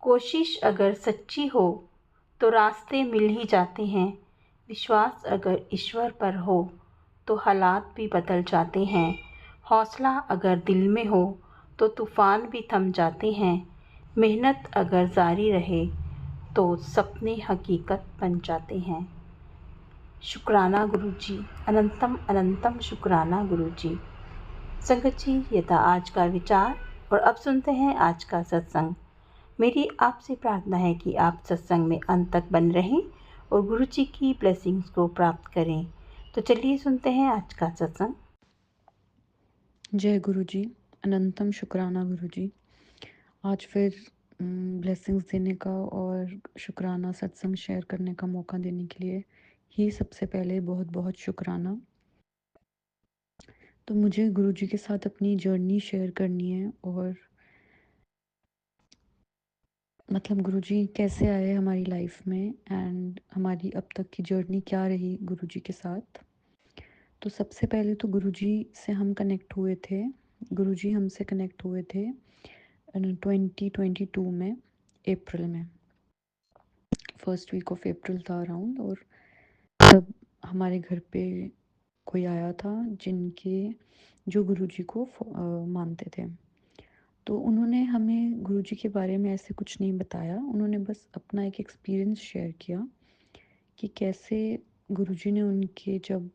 कोशिश अगर सच्ची हो तो रास्ते मिल ही जाते हैं। विश्वास अगर ईश्वर पर हो तो हालात भी बदल जाते हैं। हौसला अगर दिल में हो तो तूफ़ान भी थम जाते हैं। मेहनत अगर जारी रहे तो सपने हकीकत बन जाते हैं। शुक्राना गुरुजी, अनंतम अनंतम शुक्राना गुरुजी। संगत जी, ये था आज का विचार और अब सुनते हैं आज का सत्संग। मेरी आपसे प्रार्थना है कि आप सत्संग में अंत तक बन रहें और गुरुजी की ब्लेसिंग्स को प्राप्त करें। तो चलिए सुनते हैं आज का सत्संग। जय गुरु जी, अनंतम शुक्राना गुरु जी। आज फिर ब्लेसिंग्स देने का और शुक्राना सत्संग शेयर करने का मौका देने के लिए ही सबसे पहले बहुत बहुत शुक्राना। तो मुझे गुरु जी के साथ अपनी जर्नी शेयर करनी है और मतलब गुरु जी कैसे आए हमारी लाइफ में एंड हमारी अब तक की जर्नी क्या रही गुरु जी के साथ। तो सबसे पहले तो गुरु जी से हम कनेक्ट हुए थे। गुरु जी हमसे कनेक्ट हुए थे 2022 में, अप्रैल में, फर्स्ट वीक ऑफ अप्रैल था अराउंड। और तब हमारे घर पे कोई आया था जिनके जो गुरुजी को मानते थे। तो उन्होंने हमें गुरुजी के बारे में ऐसे कुछ नहीं बताया, उन्होंने बस अपना एक एक्सपीरियंस शेयर किया कि कैसे गुरुजी ने उनके जब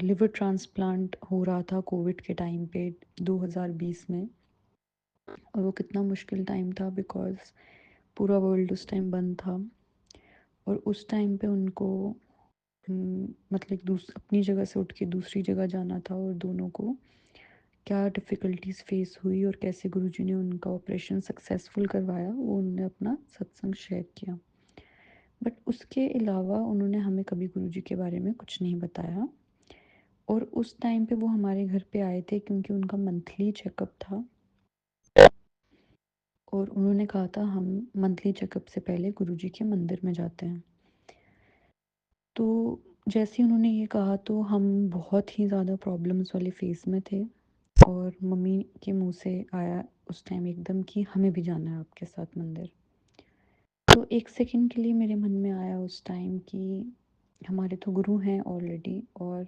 लिवर ट्रांसप्लांट हो रहा था कोविड के टाइम पे 2020 में, और वो कितना मुश्किल टाइम था बिकॉज़ पूरा वर्ल्ड उस टाइम बंद था। और उस टाइम पे उनको मतलब अपनी जगह से उठ के दूसरी जगह जाना था और दोनों को क्या डिफ़िकल्टीज़ फेस हुई और कैसे गुरुजी ने उनका ऑपरेशन सक्सेसफुल करवाया, वो उन्होंने अपना सत्संग शेयर किया। बट उसके अलावा उन्होंने हमें कभी गुरुजी के बारे में कुछ नहीं बताया। और उस टाइम पे वो हमारे घर पे आए थे क्योंकि उनका मंथली चेकअप था और उन्होंने कहा था हम मंथली चेकअप से पहले गुरुजी के मंदिर में जाते हैं। तो जैसे ही उन्होंने ये कहा तो हम बहुत ही ज़्यादा प्रॉब्लम्स वाले फेज़ में थे और मम्मी के मुँह से आया उस टाइम एकदम कि हमें भी जाना है आपके साथ मंदिर। तो एक सेकंड के लिए मेरे मन में आया उस टाइम कि हमारे तो गुरु हैं ऑलरेडी, और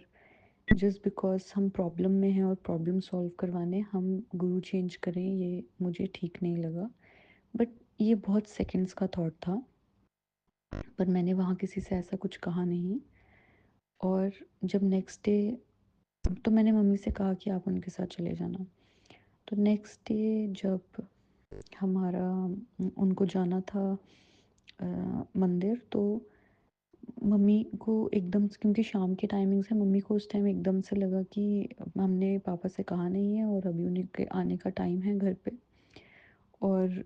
जस्ट बिकॉज़ हम प्रॉब्लम में हैं और प्रॉब्लम सॉल्व करवाने हम गुरु चेंज करें, ये मुझे ठीक नहीं लगा। बट ये बहुत सेकंड्स का थॉट था, पर मैंने वहाँ किसी से ऐसा कुछ कहा नहीं। और जब नेक्स्ट डे, तो मैंने मम्मी से कहा कि आप उनके साथ चले जाना। तो नेक्स्ट डे जब हमारा उनको जाना था मंदिर, तो मम्मी को एकदम से, क्योंकि शाम के टाइमिंग से, मम्मी को उस टाइम एकदम से लगा कि हमने पापा से कहा नहीं है और अभी उन्हें के आने का टाइम है घर पे, और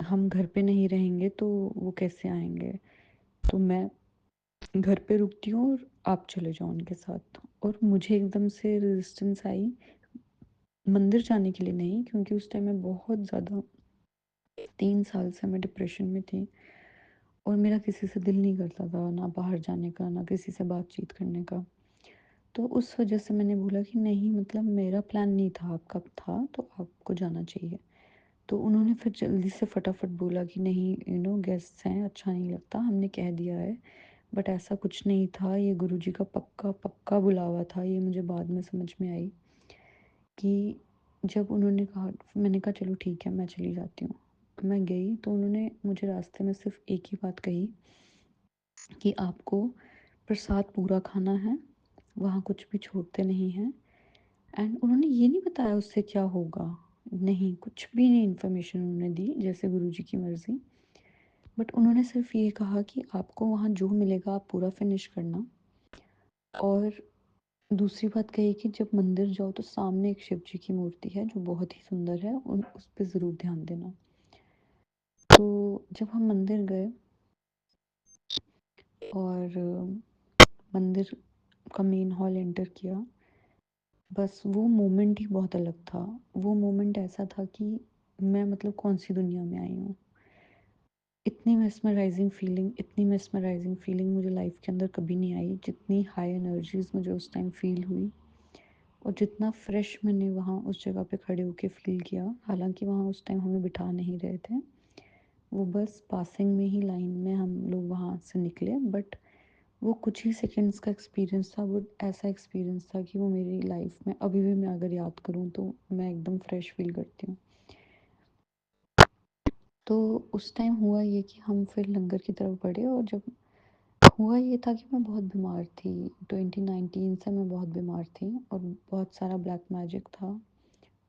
हम घर पे नहीं रहेंगे तो वो कैसे आएंगे। तो मैं घर पे रुकती हूँ और आप चले जाओ उनके साथ। और मुझे एकदम से रेजिस्टेंस आई मंदिर जाने के लिए, नहीं, क्योंकि उस टाइम मैं बहुत ज़्यादा 3 साल से मैं डिप्रेशन में थी और मेरा किसी से दिल नहीं करता था, ना बाहर जाने का, ना किसी से बातचीत करने का। तो उस वजह से मैंने बोला कि नहीं, मतलब मेरा प्लान नहीं था, आपका था, तो आपको जाना चाहिए। तो उन्होंने फिर जल्दी से फटाफट बोला कि नहीं, गेस्ट्स हैं, अच्छा नहीं लगता, हमने कह दिया है। बट ऐसा कुछ नहीं था, ये गुरुजी का पक्का पक्का बुलावा था। ये मुझे बाद में समझ में आई कि जब उन्होंने कहा, मैंने कहा चलो ठीक है मैं चली जाती हूँ। मैं गई तो उन्होंने मुझे रास्ते में सिर्फ एक ही बात कही कि आपको प्रसाद पूरा खाना है, वहाँ कुछ भी छोड़ते नहीं हैं। एंड उन्होंने ये नहीं बताया उससे क्या होगा, नहीं, कुछ भी नहीं इन्फॉर्मेशन उन्होंने दी, जैसे गुरुजी की मर्ज़ी। बट उन्होंने सिर्फ ये कहा कि आपको वहाँ जो मिलेगा आप पूरा फिनिश करना। और दूसरी बात कही कि जब मंदिर जाओ तो सामने एक शिव जी की मूर्ति है जो बहुत ही सुंदर है, उस पे ज़रूर ध्यान देना। तो जब हम मंदिर गए और मंदिर का मेन हॉल एंटर किया, बस वो मोमेंट ही बहुत अलग था। वो मोमेंट ऐसा था कि मैं मतलब कौन सी दुनिया में आई हूँ। इतनी मेस्मराइजिंग फीलिंग मुझे लाइफ के अंदर कभी नहीं आई, जितनी हाई एनर्जीज मुझे उस टाइम फील हुई। और जितना फ्रेश मैंने वहाँ उस जगह पे खड़े होके फ़ील किया, हालाँकि वहाँ उस टाइम हमें बिठा नहीं रहे थे। वो बस पासिंग में ही लाइन में हम लोग वहाँ से निकले, बट वो कुछ ही सेकंड्स का एक्सपीरियंस था। वो ऐसा एक्सपीरियंस था कि वो मेरी लाइफ में अभी भी मैं अगर याद करूँ तो मैं एकदम फ्रेश फ़ील करती हूँ। तो उस टाइम हुआ ये कि हम फिर लंगर की तरफ बढ़े, और जब हुआ ये था कि मैं बहुत बीमार थी। 2019 से मैं बहुत बीमार थी और बहुत सारा ब्लैक मैजिक था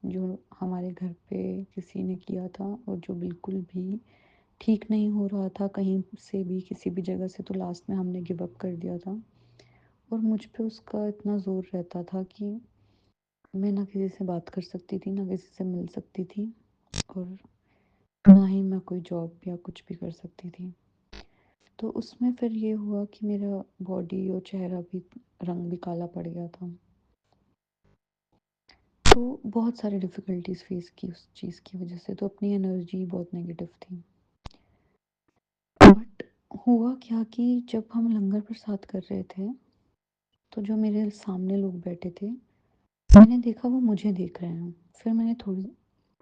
जो हमारे घर पे किसी ने किया था, और जो बिल्कुल भी ठीक नहीं हो रहा था कहीं से भी, किसी भी जगह से। तो लास्ट में हमने गिव अप कर दिया था, और मुझ पे उसका इतना ज़ोर रहता था कि मैं ना किसी से बात कर सकती थी, ना किसी से मिल सकती थी, और ना ही मैं कोई जॉब या कुछ भी कर सकती थी। तो उसमें फिर ये हुआ कि मेरा बॉडी और चेहरा भी, रंग भी काला पड़ गया था। तो बहुत सारी डिफ़िकल्टीज़ फ़ेस की उस चीज़ की वज़ह से, तो अपनी एनर्जी बहुत नेगेटिव थी। बट हुआ क्या कि जब हम लंगर प्रसाद कर रहे थे, तो जो मेरे सामने लोग बैठे थे, मैंने देखा वो मुझे देख रहे हैं। फिर मैंने थोड़ी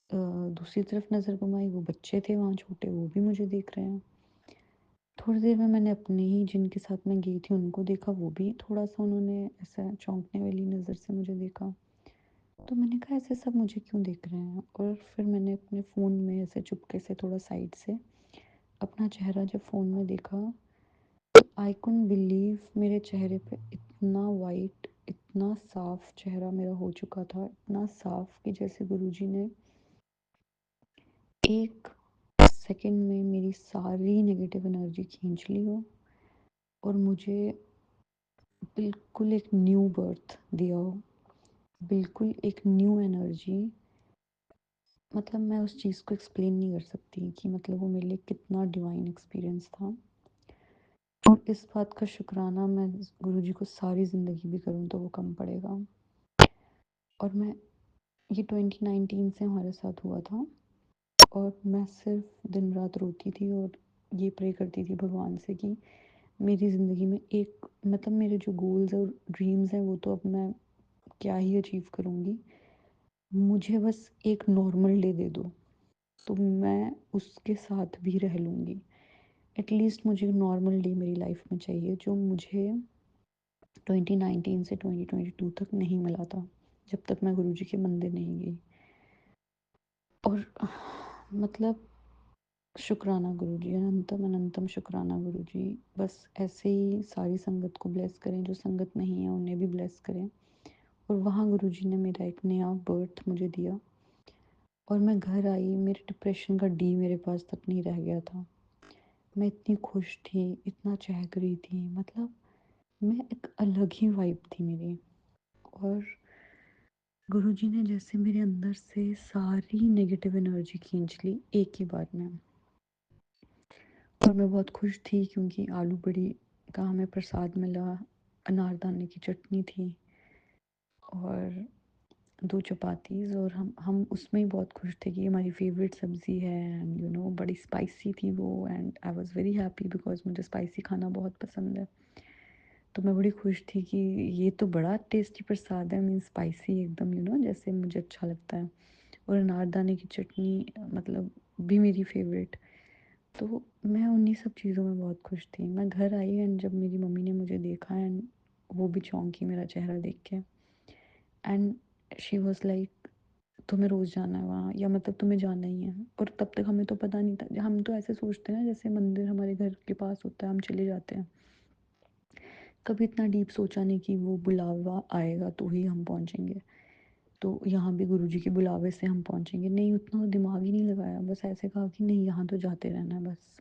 दूसरी तरफ नज़र घुमाई, वो बच्चे थे वहाँ छोटे, वो भी मुझे देख रहे हैं। थोड़ी देर में मैंने अपने ही जिनके साथ मैं गई थी उनको देखा, वो भी थोड़ा-सा उन्होंने ऐसा चौंकने वाली नज़र से मुझे देखा। तो मैंने कहा ऐसे सब मुझे क्यों देख रहे हैं? और फिर मैंने अपने फ़ोन में ऐसे चुपके से थोड़ा साइड से अपना चेहरा जब फ़ोन में देखा, तो आई कुडन्ट बिलीव, मेरे चेहरे पे इतना वाइट, इतना साफ चेहरा मेरा हो चुका था, इतना साफ कि जैसे गुरुजी ने एक सेकंड में मेरी सारी नेगेटिव एनर्जी खींच ली हो, और मुझे बिल्कुल एक न्यू बर्थ दिया हो, बिल्कुल एक न्यू एनर्जी। मतलब मैं उस चीज़ को एक्सप्लेन नहीं कर सकती कि मतलब वो मेरे लिए कितना डिवाइन एक्सपीरियंस था। और इस बात का शुक्राना मैं गुरुजी को सारी ज़िंदगी भी करूँ तो वो कम पड़ेगा। और मैं, ये 2019 से हमारे साथ हुआ था, और मैं सिर्फ दिन रात रोती थी और ये प्रे करती थी भगवान से कि मेरी ज़िंदगी में एक, मतलब मेरे जो गोल्स और ड्रीम्स हैं वो तो अब मैं क्या ही अचीव करूँगी, मुझे बस एक नॉर्मल डे दे दो, तो मैं उसके साथ भी रह लूँगी। एटलीस्ट मुझे नॉर्मल डे मेरी लाइफ में चाहिए, जो मुझे 2019 से 2022 तक नहीं मिला था, जब तक मैं गुरुजी के मंदिर नहीं गई। और मतलब शुक्राना गुरुजी, अनंतम अनंतम शुक्राना गुरुजी। बस ऐसे ही सारी संगत को ब्लेस करें, जो संगत नहीं है उन्हें भी ब्लेस करें। और वहाँ गुरुजी ने मेरा एक नया बर्थ मुझे दिया, और मैं घर आई, मेरे डिप्रेशन का डी मेरे पास तक नहीं रह गया था। मैं इतनी खुश थी, इतना चहक रही थी, मतलब मैं एक अलग ही वाइब थी मेरी। और गुरुजी ने जैसे मेरे अंदर से सारी नेगेटिव एनर्जी खींच ली एक ही बार में। और मैं बहुत खुश थी क्योंकि आलू बड़ी का हमें प्रसाद मिला, अनारदाने की चटनी थी, और 2 चपातीज़, और हम उसमें ही बहुत खुश थे कि ये हमारी फ़ेवरेट सब्ज़ी है, एंड बड़ी स्पाइसी थी वो, and I was very happy because मुझे स्पाइसी खाना बहुत पसंद है। तो मैं बड़ी खुश थी कि ये तो बड़ा टेस्टी प्रसाद है, मीन्स स्पाइसी एकदम, जैसे मुझे अच्छा लगता है। और अनारदाने की चटनी मतलब भी मेरी फ़ेवरेट। तो मैं उन्हीं सब चीज़ों में बहुत खुश थी। मैं घर आई, एंड जब मेरी मम्मी ने मुझे देखा, एंड वो भी चौंकी मेरा चेहरा देख के, एंड शी वाज़ लाइक, तुम्हें रोज़ जाना है वहाँ, या मतलब तुम्हें जाना ही है। और तब तक हमें तो पता नहीं था, हम तो ऐसे सोचते हैं ना जैसे मंदिर हमारे घर के पास होता है, हम चले जाते हैं। कभी इतना डीप सोचा नहीं कि वो बुलावा आएगा तो ही हम पहुँचेंगे। तो यहाँ भी गुरुजी के बुलावे से हम पहुँचेंगे, नहीं उतना दिमाग ही नहीं लगाया, बस ऐसे कहा कि नहीं यहाँ तो जाते रहना है बस।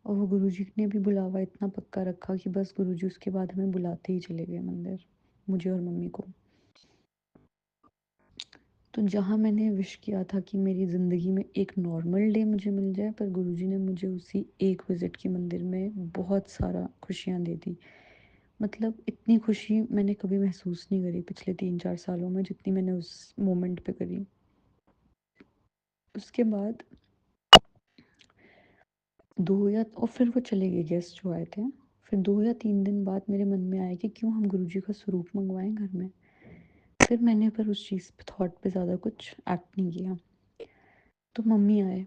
और वो गुरुजी ने भी बुलावा इतना पक्का रखा कि बस गुरुजी उसके बाद हमें बुलाते ही चले गए मंदिर, मुझे और मम्मी को। तो जहाँ मैंने विश किया था कि मेरी ज़िंदगी में एक नॉर्मल डे मुझे मिल जाए, पर गुरुजी ने मुझे उसी एक विज़िट की मंदिर में बहुत सारा खुशियाँ दे दी। मतलब इतनी खुशी मैंने कभी महसूस नहीं करी पिछले 3-4 सालों में, जितनी मैंने उस मोमेंट पे करी। उसके बाद 2 या, और फिर वो चले गए गेस्ट जो आए थे। फिर 2 या 3 दिन बाद मेरे मन में आया कि क्यों हम गुरुजी का स्वरूप मँगवाएँ घर में। फिर मैंने पर उस चीज़ पे थॉट पे ज़्यादा कुछ एक्ट नहीं किया। तो मम्मी आए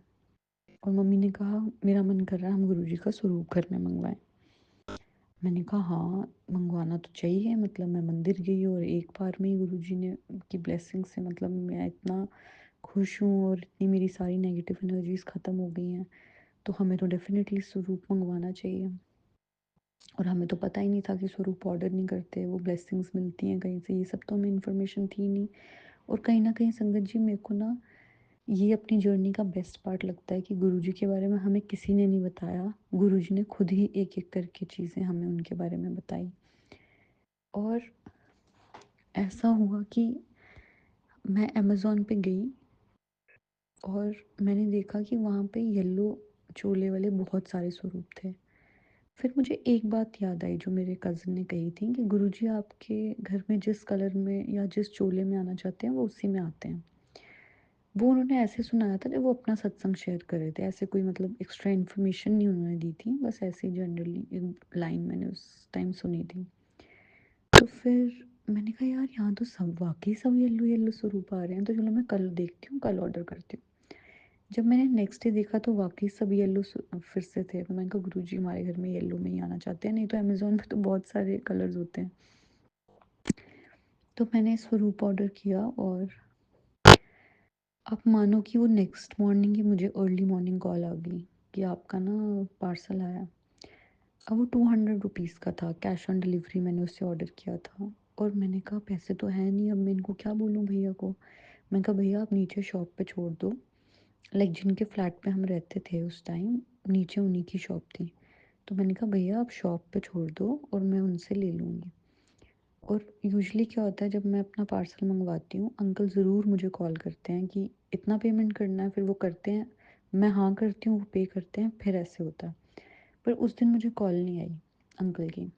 और मम्मी ने कहा मेरा मन कर रहा है हम गुरुजी का स्वरूप घर में मँगवाएँ। मैंने कहा हाँ, मँगवाना तो चाहिए, मतलब मैं मंदिर गई और एक बार में ही गुरुजी ने की ब्लेसिंग से मतलब मैं इतना खुश हूँ और इतनी मेरी सारी नेगेटिव एनर्जीज़ ख़त्म हो गई हैं, तो हमें तो डेफ़िनेटली स्वरूप मँगवाना चाहिए। और हमें तो पता ही नहीं था कि स्वरूप ऑर्डर नहीं करते, वो ब्लेसिंग्स मिलती हैं कहीं से, ये सब तो हमें इन्फॉर्मेशन थी नहीं। और कहीं न कहीं संगत जी मेरे को ना ये अपनी जर्नी का बेस्ट पार्ट लगता है कि गुरुजी के बारे में हमें किसी ने नहीं बताया। गुरुजी ने खुद ही एक-एक करके चीज़ें हमें उनके बारे में बताई। और ऐसा हुआ कि मैं अमेज़न पे गई और मैंने देखा कि वहाँ पे येलो चोले वाले बहुत सारे स्वरूप थे। फिर मुझे एक बात याद आई जो मेरे कज़िन ने कही थी कि गुरुजी आपके घर में जिस कलर में या जिस चोले में आना चाहते हैं वो उसी में आते हैं। वो उन्होंने ऐसे सुनाया था जब वो अपना सत्संग शेयर कर रहे थे। ऐसे कोई मतलब एक्स्ट्रा इन्फॉर्मेशन नहीं उन्होंने दी थी, बस ऐसे ही जनरली एक लाइन मैंने उस टाइम सुनी थी। तो फिर मैंने कहा यार यहाँ तो सब वाक़ई सब येलो-येलो स्वरूप आ रहे हैं, तो चलो मैं कल देखती हूँ, कल ऑर्डर करती हूँ। जब मैंने नेक्स्ट डे देखा तो वाक़ई सब येलो फिर से थे। तो मैंने कहा गुरुजी हमारे घर में येलो में ही आना चाहते हैं, नहीं तो अमेज़न पे तो बहुत सारे कलर्स होते हैं। तो मैंने स्वरूप ऑर्डर किया और आप मानो कि वो नेक्स्ट मॉर्निंग ही मुझे अर्ली मॉर्निंग कॉल आ गई कि आपका ना पार्सल आया। अब वो 200 रुपीज़ का था, कैश ऑन डिलीवरी मैंने उससे ऑर्डर किया था। और मैंने कहा पैसे तो हैं नहीं, अब मैं इनको क्या बोलूँ भैया को। मैंने कहा भैया आप नीचे शॉप पे छोड़ दो, लाइक जिनके फ्लैट पे हम रहते थे उस टाइम, नीचे उन्हीं की शॉप थी। तो मैंने कहा भैया आप शॉप पे छोड़ दो और मैं उनसे ले लूँगी। और यूजुअली क्या होता है जब मैं अपना पार्सल मंगवाती हूँ, अंकल ज़रूर मुझे कॉल करते हैं कि इतना पेमेंट करना है, फिर वो करते हैं, मैं हाँ करती हूँ, वो पे करते हैं, फिर ऐसे होता है। पर उस दिन मुझे कॉल नहीं आई अंकल की,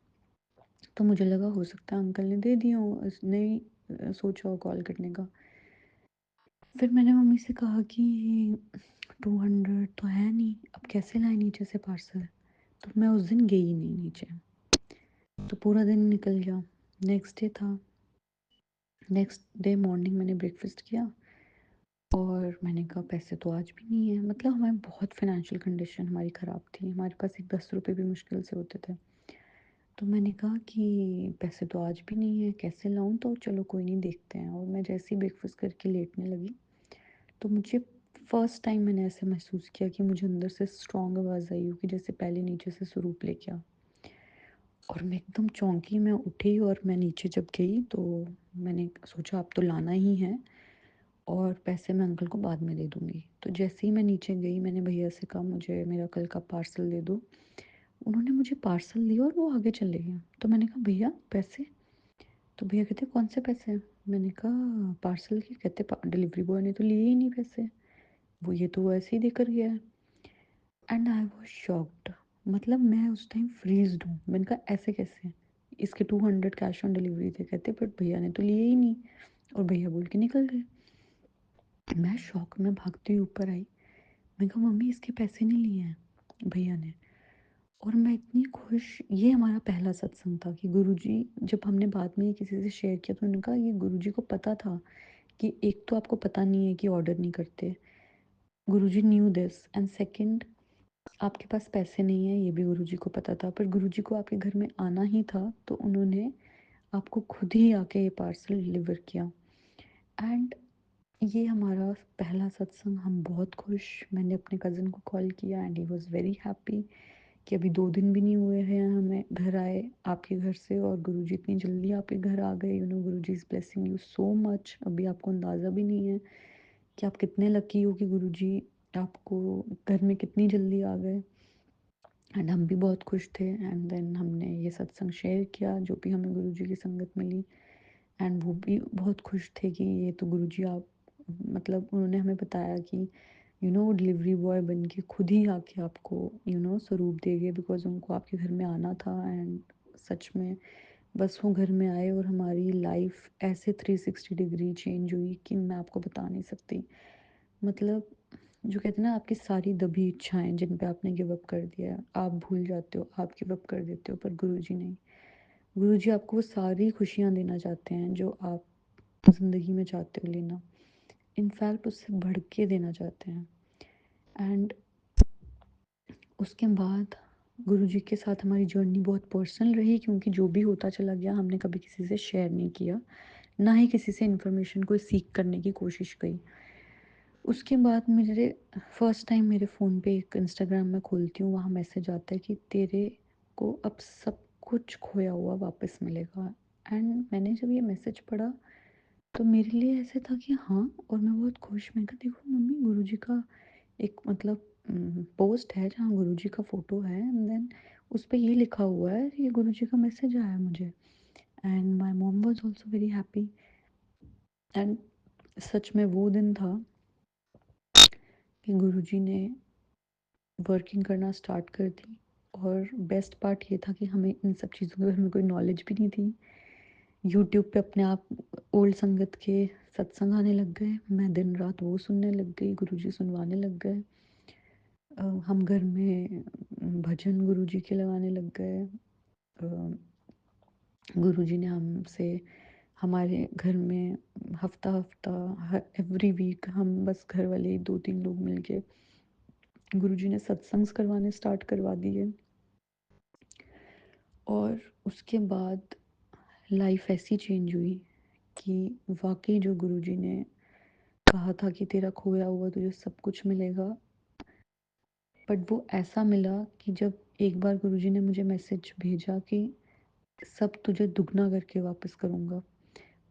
तो मुझे लगा हो सकता है अंकल ने दे दिया हो, नहीं सोचा हो कॉल करने का। फिर मैंने मम्मी से कहा कि 200 तो है नहीं, अब कैसे लाए नीचे से पार्सल। तो मैं उस दिन गई नहीं नीचे, तो पूरा दिन निकल गया। नेक्स्ट डे था, नेक्स्ट डे मॉर्निंग मैंने ब्रेकफास्ट किया और मैंने कहा पैसे तो आज भी नहीं है, मतलब हमारी बहुत फाइनेंशियल कंडीशन हमारी ख़राब थी, हमारे पास एक 10 रुपये भी मुश्किल से होते थे। तो मैंने कहा कि पैसे तो आज भी नहीं है, कैसे लाऊं, तो चलो कोई नहीं देखते हैं। और मैं जैसे ही ब्रेकफास्ट करके लेटने लगी तो मुझे फर्स्ट टाइम मैंने ऐसे महसूस किया कि मुझे अंदर से स्ट्रॉन्ग आवाज़ आई हो कि जैसे पहले नीचे से स्वरूप लेके आ। और मैं एकदम चौंकी, मैं उठी और मैं नीचे जब गई तो मैंने सोचा अब तो लाना ही है और पैसे मैं अंकल को बाद में दे दूँगी। तो जैसे ही मैं नीचे गई मैंने भैया से कहा मुझे मेरा कल का पार्सल दे दो। उन्होंने मुझे पार्सल दिया और वो आगे चले गए। तो मैंने कहा भैया पैसे? तो भैया कहते कौन से पैसे? मैंने कहा पार्सल के। कहते डिलीवरी बॉय ने तो लिए ही नहीं पैसे, वो ये तो वो ऐसे ही देकर गया है। एंड आई वाज शॉक्ड, मतलब मैं उस टाइम फ्रीज्ड हूँ। मैंने कहा ऐसे कैसे? इसके 200 कैश ऑन डिलीवरी थे। कहते बट भैया ने तो लिए ही नहीं, और भैया बोल के निकल गए। मैं शॉक में भागती हुई ऊपर आई। मैंने कहा मम्मी इसके पैसे नहीं लिए हैं भैया ने। और मैं इतनी खुश, ये हमारा पहला सत्संग था कि गुरुजी, जब हमने बाद में ये किसी से शेयर किया तो उन्होंने कहा ये गुरुजी को पता था कि एक तो आपको पता नहीं है कि ऑर्डर नहीं करते, गुरुजी न्यू दिस, एंड सेकंड आपके पास पैसे नहीं है ये भी गुरुजी को पता था, पर गुरुजी को आपके घर में आना ही था तो उन्होंने आपको खुद ही आके ये पार्सल डिलीवर किया। एंड ये हमारा पहला सत्संग, हम बहुत खुश। मैंने अपने कज़न को कॉल किया and he was very happy कि अभी 2 दिन भी नहीं हुए हैं हमें घर आए आपके घर से और गुरुजी इतनी जल्दी आपके घर आ गए। Guruji is blessing you so much. अभी आपको अंदाज़ा भी नहीं है कि आप कितने लकी हो कि गुरुजी आपको घर में कितनी जल्दी आ गए। एंड हम भी बहुत खुश थे। एंड देन हमने ये सत्संग शेयर किया जो भी हमें गुरुजी की संगत मिली, एंड वो भी बहुत खुश थे कि ये तो गुरुजी आप, मतलब उन्होंने हमें बताया कि डिलीवरी बॉय बन के खुद ही आके आपको स्वरूप दे गए, बिकॉज उनको आपके घर में आना था। एंड सच में बस वो घर में आए और हमारी लाइफ ऐसे 360 डिग्री चेंज हुई कि मैं आपको बता नहीं सकती। मतलब जो कहते हैं ना आपकी सारी दबी इच्छाएं जिन पे आपने गिव अप कर दिया है, आप भूल जाते हो, आप गिव अप कर देते हो, पर गुरुजी नहीं। गुरुजी आपको वो सारी खुशियाँ देना चाहते हैं जो आप ज़िंदगी में चाहते हो लेना, इनफैक्ट उससे बढ़ के देना चाहते हैं। एंड उसके बाद गुरुजी के साथ हमारी जर्नी बहुत पर्सनल रही, क्योंकि जो भी होता चला गया हमने कभी किसी से शेयर नहीं किया, ना ही किसी से इन्फॉर्मेशन को सीख करने की कोशिश की। उसके बाद मेरे फर्स्ट टाइम मेरे फ़ोन पे एक इंस्टाग्राम में खोलती हूँ, वहाँ मैसेज आता है कि तेरे को अब सब कुछ खोया हुआ वापस मिलेगा। एंड मैंने जब ये मैसेज पढ़ा तो मेरे लिए ऐसे था कि हाँ, और मैं बहुत खुश, मैं कहा देखो मम्मी, गुरुजी का एक मतलब पोस्ट है जहाँ गुरुजी का फ़ोटो है, एंड देन उस पे ये लिखा हुआ है, ये गुरुजी का मैसेज आया है मुझे। And my mom was also very happy. And such में वो दिन था कि गुरुजी ने वर्किंग करना स्टार्ट कर दी। और बेस्ट पार्ट ये था कि हमें इन सब चीज़ों के बारे में कोई नॉलेज भी नहीं थी। यूट्यूब पे अपने आप ओल्ड संगत के सत्संग आने लग गए, मैं दिन रात वो सुनने लग गई, गुरुजी सुनवाने लग गए। हम घर में भजन गुरुजी के लगाने लग गए। गुरुजी ने हमसे हमारे घर में हफ्ता हफ्ता एवरी वीक हम बस घर वाले 2-3 लोग मिलके गुरुजी ने सत्संग करवाने स्टार्ट करवा दिए। और उसके बाद लाइफ ऐसी चेंज हुई कि वाकई जो गुरुजी ने कहा था कि तेरा खोया हुआ तुझे सब कुछ मिलेगा, बट वो ऐसा मिला कि जब एक बार गुरुजी ने मुझे मैसेज भेजा कि सब तुझे दुगना करके वापस करूँगा,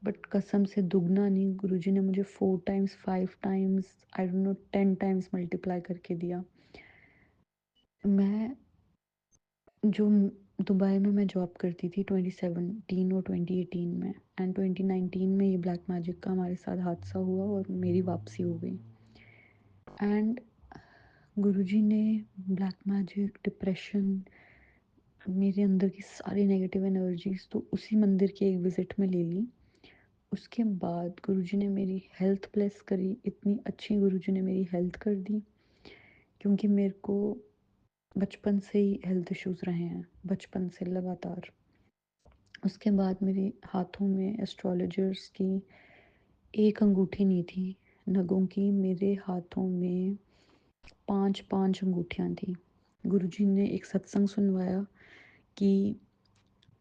बट कसम से दुगना नहीं, गुरुजी ने मुझे 4 times 5 times I don't know 10 times multiply करके दिया। मैं जो दुबई में मैं जॉब करती थी 2017 और 2018 में, एंड 2019 में ये ब्लैक मैजिक का हमारे साथ हादसा हुआ और मेरी वापसी हो गई। एंड गुरुजी ने ब्लैक मैजिक, डिप्रेशन, मेरे अंदर की सारी नेगेटिव एनर्जीज तो उसी मंदिर की एक विज़िट में ले ली। उसके बाद गुरुजी ने मेरी हेल्थ ब्लेस करी, इतनी अच्छी गुरुजी ने मेरी हेल्थ कर दी, क्योंकि मेरे को बचपन से ही हेल्थ इश्यूज़ रहे हैं, बचपन से लगातार। उसके बाद मेरे हाथों में एस्ट्रोलॉजर्स की एक अंगूठी नहीं थी नगों की, मेरे हाथों में 5-5 अंगूठियाँ थी। गुरुजी ने एक सत्संग सुनवाया कि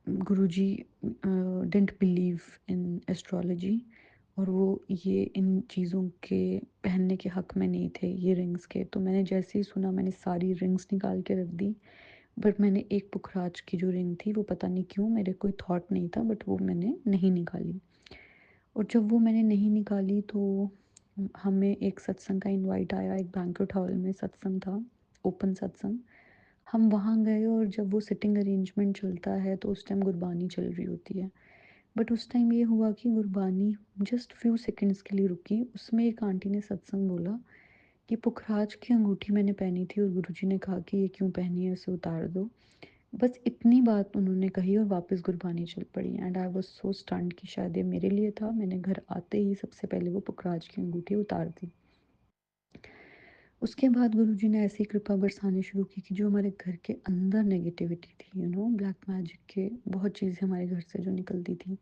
गुरुजी डिडंट बिलीव इन एस्ट्रोलॉजी, और वो ये इन चीज़ों के पहनने के हक में नहीं थे, ये रिंग्स के। तो मैंने जैसे ही सुना मैंने सारी रिंग्स निकाल के रख दी, बट मैंने एक पुखराज की जो रिंग थी वो पता नहीं क्यों, मेरे कोई थॉट नहीं था, बट वो मैंने नहीं निकाली। और जब वो मैंने नहीं निकाली तो हमें एक सत्संग का इनवाइट आया, एक बैंक्वेट हॉल में सत्संग था, ओपन सत्संग। हम वहाँ गए और जब वो सिटिंग अरेंजमेंट चलता है तो उस टाइम गुरबानी चल रही होती है, बट उस टाइम ये हुआ कि गुरबानी जस्ट फ्यू सेकंड्स के लिए रुकी। उसमें एक आंटी ने सत्संग बोला कि पुखराज की अंगूठी मैंने पहनी थी और गुरुजी ने कहा कि ये क्यों पहनी है, उसे उतार दो। बस इतनी बात उन्होंने कही और वापस गुरबानी चल पड़ी। And I was so stunned कि शायद ये मेरे लिए था। मैंने घर आते ही सबसे पहले वो पुखराज की अंगूठी उतार दी। उसके बाद गुरुजी ने ऐसी कृपा बरसानी शुरू की कि जो हमारे घर के अंदर नेगेटिविटी थी, ब्लैक मैजिक के बहुत चीज़ें हमारे घर से जो निकलती थी,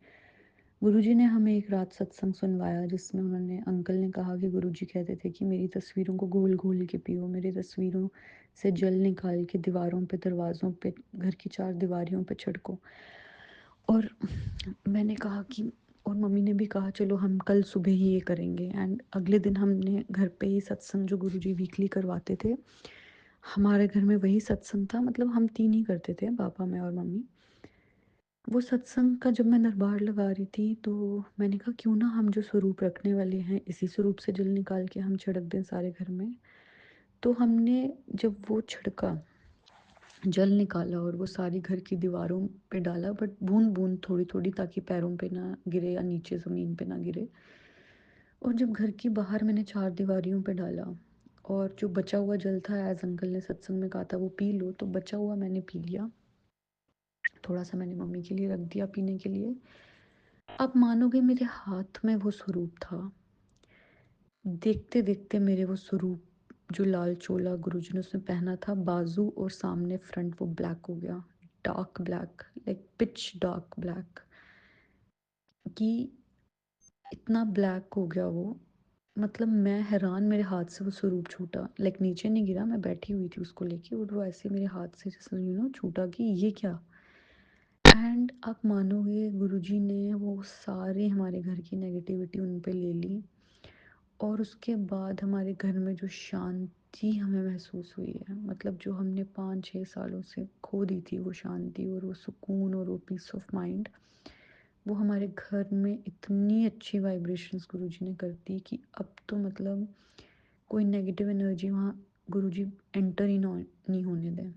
गुरुजी ने हमें एक रात सत्संग सुनवाया जिसमें उन्होंने अंकल ने कहा कि गुरुजी कहते थे कि मेरी तस्वीरों को घोल घोल के पियो, मेरी तस्वीरों से जल निकाल के दीवारों पे, दरवाज़ों पे, घर की 4 दीवारियों पे छिड़को। और मैंने कहा कि, और मम्मी ने भी कहा चलो हम कल सुबह ही ये करेंगे। एंड अगले दिन हमने घर पे ही सत्संग जो गुरुजी वीकली करवाते थे, हमारे घर में वही सत्संग था, मतलब हम 3 ही करते थे, पापा, मैं और मम्मी। वो सत्संग का जब मैं दरबार लगा रही थी तो मैंने कहा क्यों ना हम जो स्वरूप रखने वाले हैं इसी स्वरूप से जल निकाल के हम छिड़क दें सारे घर में। तो हमने जब वो छिड़का, जल निकाला और वो सारी घर की दीवारों पे डाला, बट बूंद बूंद थोड़ी थोड़ी, ताकि पैरों पे ना गिरे या नीचे ज़मीन पे ना गिरे। और जब घर की बाहर मैंने 4 दीवारियों पे डाला और जो बचा हुआ जल था, एज अंकल ने सत्संग में कहा था वो पी लो, तो बचा हुआ मैंने पी लिया। थोड़ा सा मैंने मम्मी के लिए रख दिया पीने के लिए। आप मानोगे मेरे हाथ में वो स्वरूप था। देखते देखते मेरे वो स्वरूप, जो लाल चोला गुरुजी ने उसमें पहना था, बाजू और सामने फ्रंट वो ब्लैक हो गया, dark black, like pitch dark black, कि इतना ब्लैक हो गया वो, मतलब मैं हैरान, मेरे हाथ से वो स्वरूप छूटा, लाइक नीचे नहीं गिरा, मैं बैठी हुई थी उसको लेके और वो ऐसे मेरे हाथ से जैसे छूटा कि ये क्या। एंड आप मानोगे गुरुजी ने वो सारे हमारे घर की नेगेटिविटी उन पे ले ली और उसके बाद हमारे घर में जो शांति हमें महसूस हुई है, मतलब जो हमने 5-6 सालों से खो दी थी वो शांति और वो सुकून और वो पीस ऑफ माइंड, वो हमारे घर में इतनी अच्छी वाइब्रेशंस गुरुजी ने कर दी कि अब तो मतलब कोई नेगेटिव एनर्जी वहाँ गुरुजी एंटर ही ना नहीं होने दें।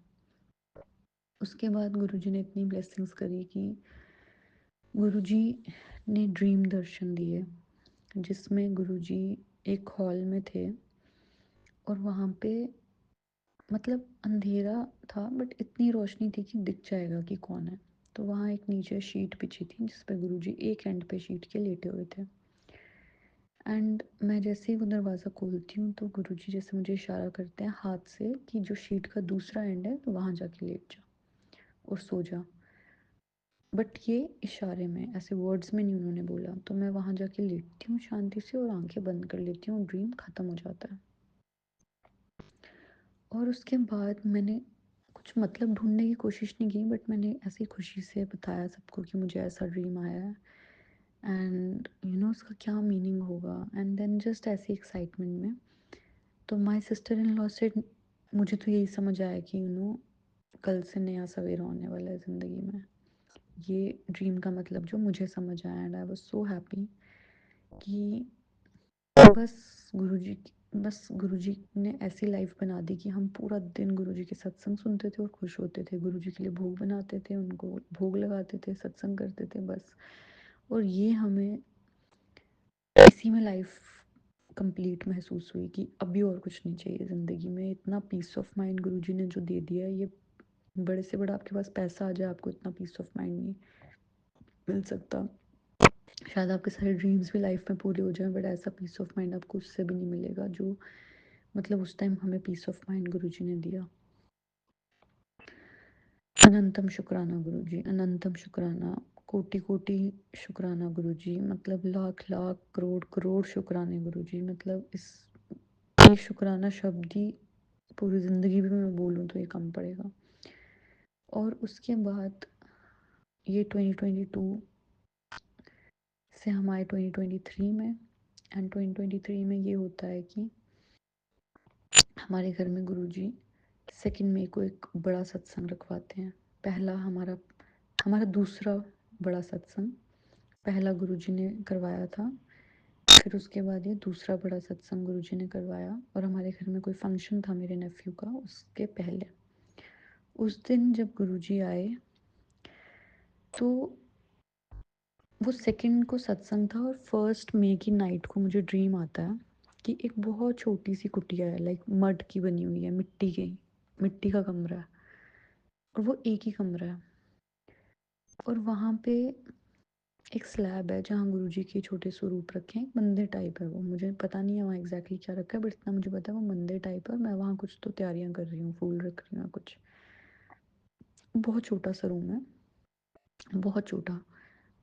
उसके बाद गुरुजी ने इतनी ब्लेसिंग्स करी कि गुरुजी ने ड्रीम दर्शन दिए, जिसमें गुरुजी एक हॉल में थे और वहाँ पे मतलब अंधेरा था बट इतनी रोशनी थी कि दिख जाएगा कि कौन है। तो वहाँ एक नीचे शीट बिछी थी जिस पे गुरुजी एक एंड पे शीट के लेटे हुए थे। एंड मैं जैसे ही वो दरवाज़ा खोलती हूँ तो गुरुजी जैसे मुझे इशारा करते हैं हाथ से कि जो शीट का दूसरा एंड है तो वहाँ जाके लेट जा और सो जा। बट ये इशारे में, ऐसे वर्ड्स में नहीं उन्होंने बोला। तो मैं वहाँ जाके लेटती हूँ शांति से और आंखें बंद कर लेती हूँ, ड्रीम ख़त्म हो जाता है। और उसके बाद मैंने कुछ मतलब ढूंढने की कोशिश नहीं की बट मैंने ऐसी खुशी से बताया सबको कि मुझे ऐसा ड्रीम आया है एंड उसका क्या मीनिंग होगा। एंड देन जस्ट ऐसी एक्साइटमेंट में तो माय सिस्टर इन लॉ से मुझे तो यही समझ आया कि कल से नया सवेरा होने वाला है ज़िंदगी में। ये ड्रीम का मतलब जो मुझे समझ आया and I was so happy कि बस गुरुजी बस गुरुजी ने ऐसी लाइफ बना दी कि हम पूरा दिन गुरुजी के सत्संग सुनते थे और खुश होते थे, गुरुजी के लिए भोग बनाते थे, उनको भोग लगाते थे, सत्संग करते थे बस। और ये हमें इसी में लाइफ कंप्लीट महसूस हुई कि अभी और कुछ नहीं चाहिए ज़िंदगी में। इतना पीस ऑफ माइंड गुरुजी ने जो दे दिया है, ये बड़े से बड़ा आपके पास पैसा आ जाए आपको इतना पीस ऑफ माइंड नहीं मिल सकता। शायद आपके सारे ड्रीम्स भी लाइफ में पूरे हो जाएं बट ऐसा पीस ऑफ माइंड आपको उससे भी नहीं मिलेगा जो मतलब उस टाइम हमें पीस ऑफ माइंड गुरुजी ने दिया। अनंतम शुक्राना गुरुजी, अनंतम शुक्राना, कोटि कोटि शुक्राना गुरुजी, मतलब लाख लाख करोड़ करोड़ शुक्राने गुरुजी। मतलब इस एक शुक्राना शब्द ही पूरी ज़िंदगी भी मैं बोलूँ तो ये कम पड़ेगा। और उसके बाद ये 2022 से हमारे 2023 में एंड 2023 में ये होता है कि हमारे घर में गुरुजी 2 मई को एक बड़ा सत्संग रखवाते हैं। पहला हमारा हमारा दूसरा बड़ा सत्संग, पहला गुरुजी ने करवाया था, फिर उसके बाद ये दूसरा बड़ा सत्संग गुरुजी ने करवाया और हमारे घर में कोई फंक्शन था मेरे नेफ्यू का उसके पहले। उस दिन जब गुरुजी आए तो वो 2 को सत्संग था और 1 मई की नाइट को मुझे ड्रीम आता है कि एक बहुत छोटी सी कुटिया है, लाइक मड की बनी हुई है, मिट्टी का कमरा है और वो एक ही कमरा है और वहाँ पे एक स्लैब है जहाँ गुरुजी के छोटे स्वरूप रखे हैं, एक मंदिर टाइप है। वो मुझे पता नहीं है वहाँ एग्जैक्टली क्या रखा है बट इतना मुझे पता है वो मंदिर टाइप है और मैं वहाँ कुछ तो तैयारियाँ कर रही हूँ, फूल रख रही हूँ कुछ। बहुत छोटा सा रूम है, बहुत छोटा।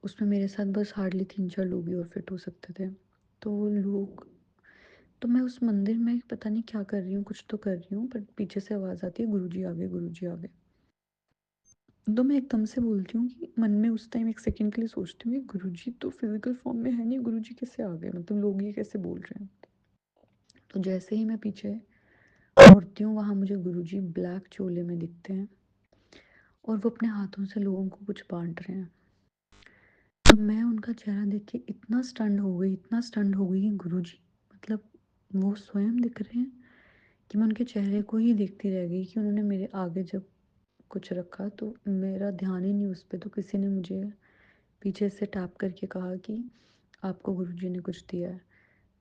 उसमें मेरे साथ बस हार्डली 3-4 लोग ही और फिट हो सकते थे। तो वो लोग, तो मैं उस मंदिर में पता नहीं क्या कर रही हूँ, कुछ तो कर रही हूँ बट पीछे से आवाज़ आती है गुरुजी आ गए, गुरुजी आ गए। तो मैं एकदम से बोलती हूँ कि मन में उस टाइम 1 सेकंड के लिए सोचती हूँ कि गुरुजी तो फिजिकल फॉर्म में है नहीं, गुरुजी कैसे आ गए, मतलब लोग ये कैसे बोल रहे हैं। तो जैसे ही मैं पीछे मुड़ती हूँ वहाँ मुझे गुरुजी ब्लैक चोले में दिखते हैं और वो अपने हाथों से लोगों को कुछ बांट रहे हैं। तो मैं उनका चेहरा देख के इतना स्टन्ड हो गई, इतना स्टन्ड हो गई कि गुरुजी मतलब वो स्वयं दिख रहे हैं कि मैं उनके चेहरे को ही देखती रह गई कि उन्होंने मेरे आगे जब कुछ रखा तो मेरा ध्यान ही नहीं उस पर, तो किसी ने मुझे पीछे से टैप करके कहा कि आपको गुरुजी ने कुछ दिया है।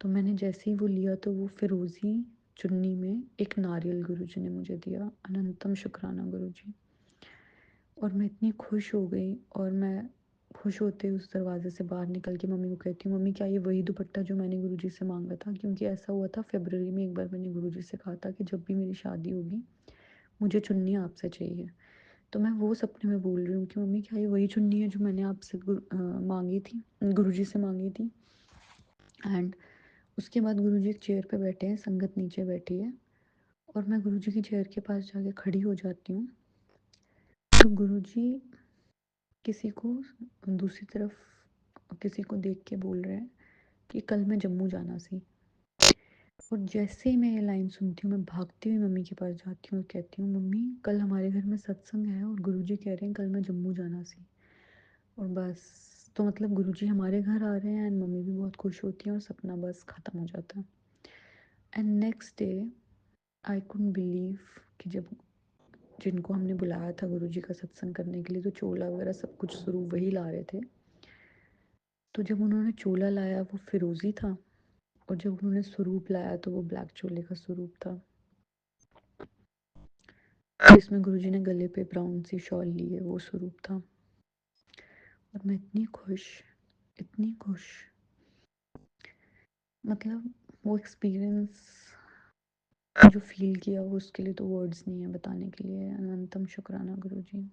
तो मैंने जैसे ही वो लिया तो वो फिरोज़ी चुन्नी में एक नारियल गुरुजी ने मुझे दिया। अनंतम शुक्राना गुरुजी। और मैं इतनी खुश हो गई और मैं खुश होते उस दरवाज़े से बाहर निकल के मम्मी को कहती हूँ, मम्मी क्या ये वही दुपट्टा जो मैंने गुरुजी से मांगा था? क्योंकि ऐसा हुआ था फरवरी में एक बार मैंने गुरुजी से कहा था कि जब भी मेरी शादी होगी मुझे चुन्नी आपसे चाहिए। तो मैं वो सपने में बोल रही हूँ कि मम्मी क्या ये वही चुन्नी है जो मैंने आपसे मांगी थी, गुरुजी से मांगी थी? एंड उसके बाद गुरुजी एक चेयर पे बैठे हैं, संगत नीचे बैठी है और मैं गुरुजी की चेयर के पास जाके खड़ी हो जाती हूँ। तो गुरुजी किसी को दूसरी तरफ किसी को देख के बोल रहे हैं कि कल मैं जम्मू जाना सी। और जैसे ही मैं ये लाइन सुनती हूँ, मैं भागती हुई मम्मी के पास जाती हूँ और कहती हूँ, मम्मी कल हमारे घर में सत्संग है और गुरुजी कह रहे हैं कल मैं जम्मू जाना सी। और बस, तो मतलब गुरुजी हमारे घर आ रहे हैं एंड मम्मी भी बहुत खुश होती है और सपना बस ख़त्म हो जाता है। And next day I couldn't believe कि जब जिनको हमने बुलाया था गुरुजी का सत्संग करने के लिए, तो चोला वगैरह सब कुछ स्वरूप वही ला रहे थे। तो जब उन्होंने चोला लाया वो फिरोजी था और जब उन्होंने स्वरूप लाया तो वो ब्लैक चोले का स्वरूप था। जिसमें गुरुजी ने गले पे ब्राउन सी शॉल ली है, वो स्वरूप था। और मैं इतनी खुश, मतलब वो एक्सपीरियंस जो फील किया वो उसके लिए तो वर्ड्स नहीं है बताने के लिए। अनंतम शुक्राना गुरुजी।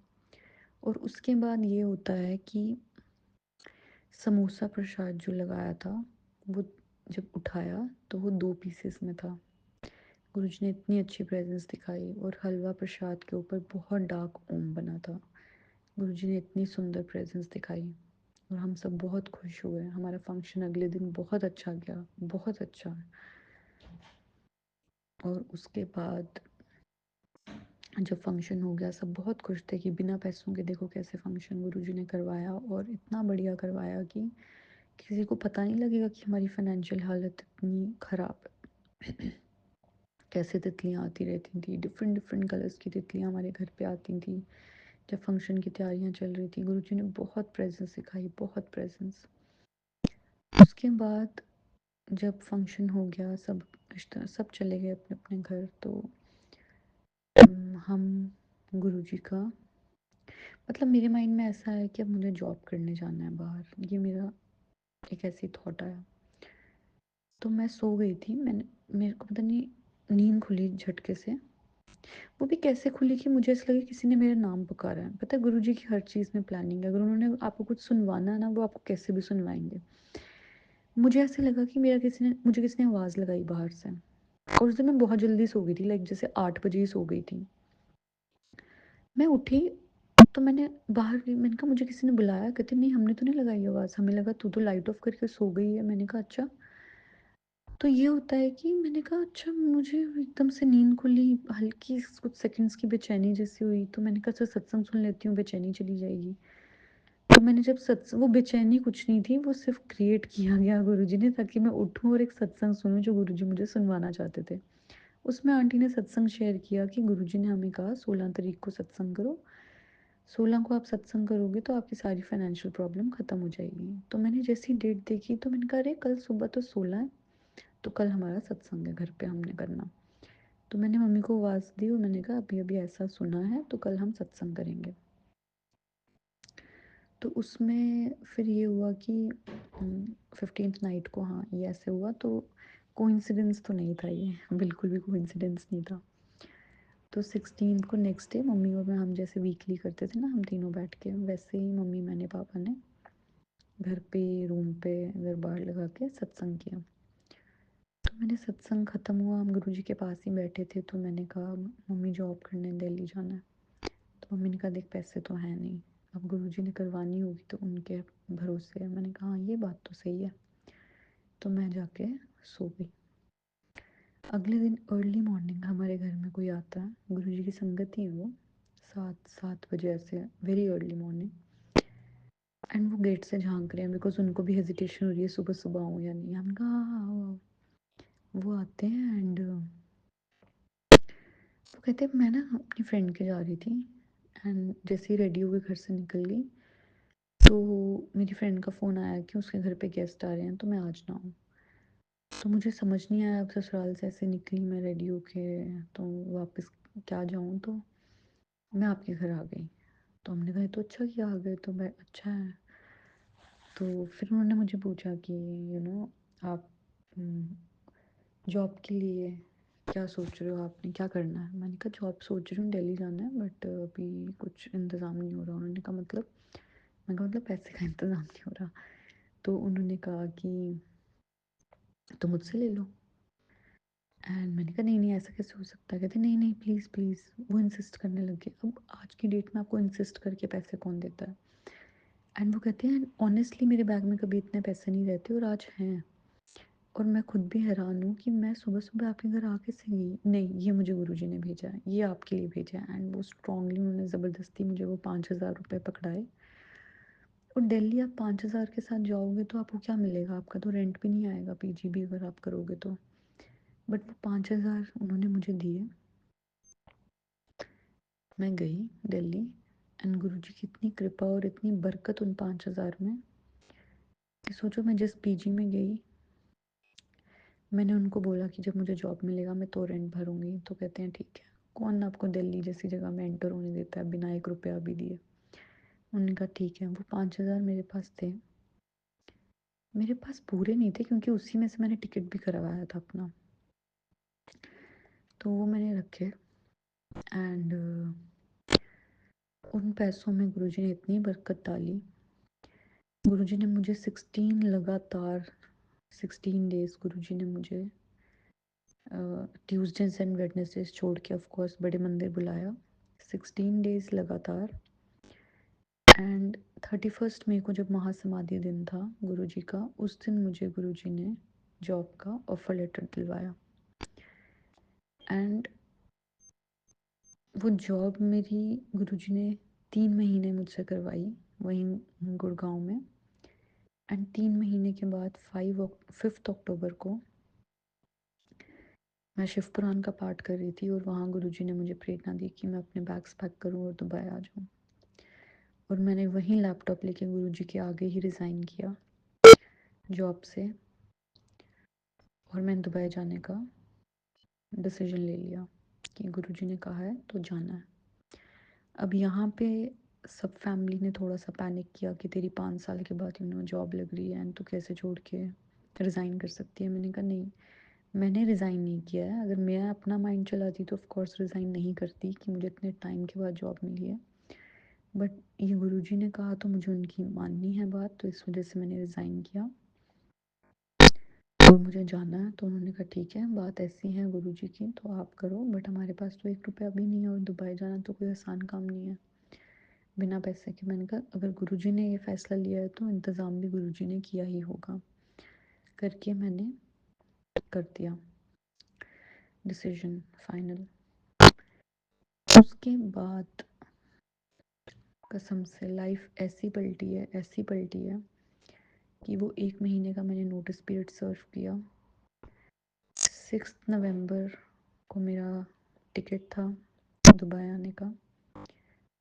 और उसके बाद ये होता है कि समोसा प्रसाद जो लगाया था वो जब उठाया तो वो 2 पीसेस में था। गुरुजी ने इतनी अच्छी प्रेजेंस दिखाई और हलवा प्रसाद के ऊपर बहुत डार्क ओम बना था। गुरुजी ने इतनी सुंदर प्रेजेंस दिखाई और हम सब बहुत खुश हुए। हमारा फंक्शन अगले दिन बहुत अच्छा गया, बहुत अच्छा। और उसके बाद जब फंक्शन हो गया सब बहुत खुश थे कि बिना पैसों के देखो कैसे फंक्शन गुरुजी ने करवाया और इतना बढ़िया करवाया कि किसी को पता नहीं लगेगा कि हमारी फाइनेंशियल हालत इतनी ख़राब है। कैसे तितलियाँ आती रहती थी, डिफरेंट डिफरेंट कलर्स की तितलियाँ हमारे घर पे आती थी जब फंक्शन की तैयारियां चल रही थी। गुरुजी ने बहुत प्रेजेंस दिखाई, बहुत प्रेजेंस। उसके बाद जब फंक्शन हो गया, सब चले गए अपने अपने घर, तो हम गुरुजी का मतलब मेरे माइंड में ऐसा है कि अब मुझे जॉब करने जाना है बाहर। ये मेरा एक ऐसी थॉट आया। तो मैं सो गई थी, मैंने मेरे को पता नहीं नींद खुली झटके से। वो भी कैसे खुली कि मुझे ऐसा लगा किसी ने मेरा नाम पुकारा है। पता है गुरुजी की हर चीज़ में प्लानिंग है। अगर उन्होंने आपको कुछ सुनवाना है ना, वो आपको कैसे भी सुनवाएंगे। मुझे ऐसे लगा कि मुझे किसी ने आवाज़ लगाई बाहर से। और उस दिन मैं बहुत जल्दी सो गई थी, लाइक जैसे 8 बजे ही सो गई थी। मैं उठी तो मैंने बाहर गई, मैंने कहा मुझे किसी ने बुलाया? कहते नहीं हमने तो नहीं लगाई आवाज़, हमें लगा तू तो लाइट ऑफ करके सो गई है। मैंने कहा अच्छा। तो ये होता है कि मैंने कहा अच्छा, मुझे एकदम से नींद खुली, हल्की कुछ सेकंड्स की बेचैनी जैसी हुई। तो मैंने कहा चल सत्संग सुन लेती हूँ, बेचैनी चली जाएगी। तो मैंने जब सत्संग, वो बेचैनी कुछ नहीं थी, वो सिर्फ क्रिएट किया गया गुरुजी ने ताकि मैं उठूँ और एक सत्संग सुनूँ जो गुरुजी मुझे सुनवाना चाहते थे। उसमें आंटी ने सत्संग शेयर किया कि गुरुजी ने हमें कहा 16 तारीख को सत्संग करो, 16 को आप सत्संग करोगे तो आपकी सारी फाइनेंशियल प्रॉब्लम ख़त्म हो जाएगी। तो मैंने जैसी डेट देखी तो मैंने कहा अरे कल सुबह तो 16 है, तो कल हमारा सत्संग है घर पे हमने करना। तो मैंने मम्मी को आवाज़ दी और मैंने कहा अभी अभी ऐसा सुना है तो कल हम सत्संग करेंगे। तो उसमें फिर ये हुआ कि 15th नाइट को, हाँ ये ऐसे हुआ। तो कोइंसिडेंस तो नहीं था ये, बिल्कुल भी कोइंसिडेंस नहीं था। तो 16th को नेक्स्ट डे मम्मी और मैं, हम जैसे वीकली करते थे ना हम तीनों बैठ के, वैसे ही मम्मी मैंने पापा ने घर पे रूम पे दरबार लगा के सत्संग किया। तो मैंने सत्संग ख़त्म हुआ, हम गुरुजी के पास ही बैठे थे। तो मैंने कहा मम्मी जॉब करने दिल्ली जाना है। तो मम्मी ने कहा देख पैसे तो हैं नहीं, अब गुरुजी ने करवानी होगी तो उनके भरोसे है। मैंने कहा हाँ ये बात तो सही है। तो मैं जाके सो गई। अगले दिन अर्ली मॉर्निंग हमारे घर में कोई आता है, गुरुजी की संगत ही है वो, 7 बजे ऐसे, वेरी अर्ली मॉर्निंग। एंड वो गेट से झांक रहे हैं बिकॉज उनको भी हेजिटेशन हो रही है सुबह सुबह आऊँ या नहीं। हमने कहा हाँ आओ आओ। वो आते हैं एंड वो कहते हैं मैं ना अपनी फ्रेंड के जा रही थी। एंड जैसे ही रेडी होकर घर से निकल गई तो मेरी फ्रेंड का फ़ोन आया कि उसके घर पे गेस्ट आ रहे हैं तो मैं आज ना आऊँ। तो मुझे समझ नहीं आया, अब ससुराल से ऐसे निकली मैं रेडी होके तो वापस क्या जाऊँ। तो मैं आपके घर आ गई। तो हमने कहा तो अच्छा किया आ गए, तो मैं अच्छा है। तो फिर उन्होंने मुझे पूछा कि आप जॉब के लिए क्या सोच रहे हो, आपने क्या करना है? मैंने कहा जॉब सोच रही हूँ, दिल्ली जाना है बट अभी कुछ इंतज़ाम नहीं हो रहा। उन्होंने कहा मतलब? मैंने कहा मतलब पैसे का इंतज़ाम नहीं हो रहा। तो उन्होंने कहा कि तो मुझसे ले लो। एंड मैंने कहा नहीं नहीं ऐसा कैसे हो सकता है। कहते नहीं नहीं प्लीज़ प्लीज़। वो इंसिस्ट करने लग गए। अब आज की डेट में आपको इंसिस्ट करके पैसे कौन देता है। एंड वो कहते हैं ऑनेस्टली मेरे बैग में कभी इतने पैसे नहीं रहते और आज हैं। और मैं खुद भी हैरान हूँ कि मैं सुबह सुबह आपके घर आके से गई, नहीं ये मुझे गुरुजी ने भेजा है, ये आपके लिए भेजा है। एंड वो स्ट्रांगली उन्होंने ज़बरदस्ती मुझे वो 5,000 रुपये पकड़ाए। और दिल्ली आप 5,000 के साथ जाओगे तो आपको क्या मिलेगा, आपका तो रेंट भी नहीं आएगा, पीजी भी अगर आप करोगे तो। बट वो 5,000 उन्होंने मुझे दिए। मैं गई दिल्ली एंड गुरुजी की इतनी कृपा और इतनी बरकत उन 5,000 में कि सोचो मैं जिस पीजी में गई, मैंने उनको बोला कि जब मुझे जॉब मिलेगा मैं तो रेंट भरूंगी। तो कहते हैं ठीक है। कौन आपको दिल्ली जैसी जगह में एंटर होने देता है बिना 1 रुपया भी दिए। उन्होंने कहा ठीक है। वो 5,000 मेरे पास थे। मेरे पास पूरे नहीं थे क्योंकि उसी में से मैंने टिकट भी करवाया था अपना। तो वो मैंने रखे। एंड उन पैसों में गुरुजी ने इतनी बरकत डाली। गुरुजी ने मुझे 16 लगातार 16 डेज गुरुजी ने मुझे ट्यूसडेज एंड वेडनेसडेज छोड़ के ऑफ कोर्स बड़े मंदिर बुलाया। 16 डेज लगातार। एंड 31 मई को जब महासमाधि दिन था गुरुजी का, उस दिन मुझे गुरुजी ने जॉब का ऑफर लेटर दिलवाया। एंड वो जॉब मेरी गुरुजी ने 3 महीने मुझसे करवाई वहीं गुड़गांव में। एंड 3 महीने के बाद 5 अक्टूबर को मैं शिव पुराण का पाठ कर रही थी और वहाँ गुरुजी ने मुझे प्रेरणा दी कि मैं अपने बैग्स पैक करूँ और दुबई आ जाऊँ। और मैंने वहीं लैपटॉप लेके गुरुजी के आगे ही रिज़ाइन किया जॉब से और मैं दुबई जाने का डिसीजन ले लिया कि गुरुजी ने कहा है तो जाना है। अब यहाँ पे सब फैमिली ने थोड़ा सा पैनिक किया कि तेरी 5 साल के बाद जॉब लग रही है एंड तू कैसे छोड़ के रिज़ाइन कर सकती है। मैंने कहा नहीं, मैंने रिज़ाइन नहीं किया है। अगर मैं अपना माइंड चलाती तो ऑफ कोर्स रिज़ाइन नहीं करती कि मुझे इतने टाइम के बाद जॉब मिली है। बट ये गुरुजी ने कहा तो मुझे उनकी माननी है बात, तो इस वजह से मैंने रिज़ाइन किया और मुझे जाना है। तो उन्होंने कहा ठीक है, बात ऐसी है गुरुजी की तो आप करो, बट हमारे पास तो 1 रुपया भी नहीं है और दुबई जाना तो कोई आसान काम नहीं है बिना पैसे के। मैंने कहा अगर गुरुजी ने ये फ़ैसला लिया है तो इंतज़ाम भी गुरुजी ने किया ही होगा। करके मैंने कर दिया डिसीजन फाइनल। उसके बाद कसम से लाइफ ऐसी पलटी है कि वो 1 महीने का मैंने नोटिस पीरियड सर्व किया। 6 नवंबर को मेरा टिकट था दुबई आने का।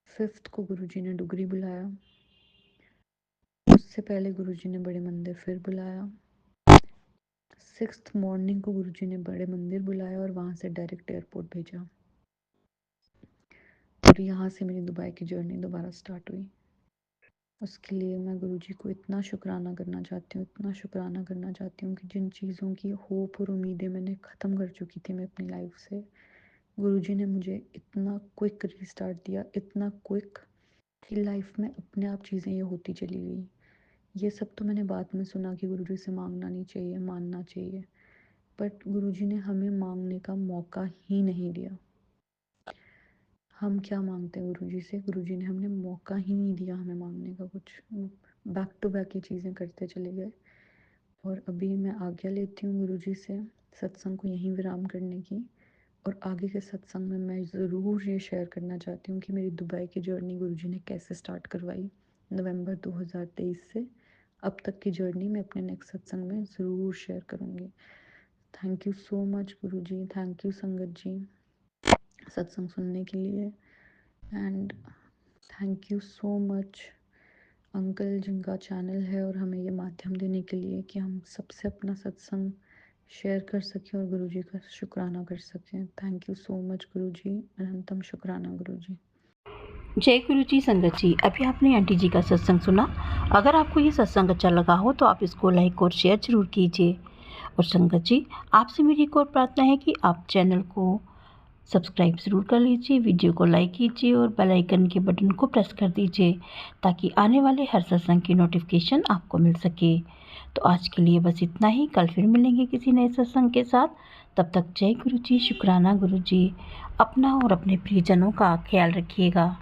5 को गुरुजी ने डुगरी बुलाया। उससे पहले गुरुजी ने बड़े मंदिर फिर बुलाया। 6 मॉर्निंग को गुरुजी ने बड़े मंदिर बुलाया और वहाँ से डायरेक्ट एयरपोर्ट भेजा। और यहाँ से मेरी दुबई की जर्नी दोबारा स्टार्ट हुई। उसके लिए मैं गुरुजी को इतना शुक्राना करना चाहती हूँ, इतना शुक्राना करना चाहती हूँ कि जिन चीज़ों की होप और उम्मीदें मैंने ख़त्म कर चुकी थी मैं अपनी लाइफ से, गुरुजी ने मुझे इतना क्विक रीस्टार्ट दिया, इतना क्विक कि लाइफ में अपने आप चीज़ें ये होती चली गई। ये सब तो मैंने बाद में सुना कि गुरुजी से मांगना नहीं चाहिए, मानना चाहिए, बट गुरुजी ने हमें मांगने का मौका ही नहीं दिया। हम क्या मांगते हैं गुरुजी से, गुरुजी ने हमें मौका ही नहीं दिया हमें मांगने का कुछ। बैक टू बैक ये चीज़ें करते चले गए। और अभी मैं आज्ञा लेती हूँ गुरुजी से सत्संग को यहीं विराम करने की। और आगे के सत्संग में मैं ज़रूर ये शेयर करना चाहती हूँ कि मेरी दुबई की जर्नी गुरुजी ने कैसे स्टार्ट करवाई नवंबर 2023 से अब तक की जर्नी मैं अपने नेक्स्ट सत्संग में ज़रूर शेयर करूँगी। Thank you so much Guruji, thank you संगत जी सत्संग सुनने के लिए। And thank you so much uncle जिनका चैनल है और हमें ये माध्यम देने के लिए कि हम सबसे अपना सत्संग शेयर कर सकें और गुरुजी का शुक्राना कर सकें। थैंक यू सो मच गुरुजी, अनंतम शुक्राना गुरुजी। जय गुरु जी। संगत जी, अभी आपने आंटी जी का सत्संग सुना। अगर आपको ये सत्संग अच्छा लगा हो तो आप इसको लाइक और शेयर ज़रूर कीजिए। और संगत जी, आपसे मेरी एक और प्रार्थना है कि आप चैनल को सब्सक्राइब ज़रूर कर लीजिए, वीडियो को लाइक कीजिए और बेल आइकन के बटन को प्रेस कर दीजिए ताकि आने वाले हर सत्संग की नोटिफिकेशन आपको मिल सके। तो आज के लिए बस इतना ही। कल फिर मिलेंगे किसी नए सत्संग के साथ। तब तक जय गुरु जी, शुक्राना गुरु जी। अपना और अपने प्रियजनों का ख्याल रखिएगा।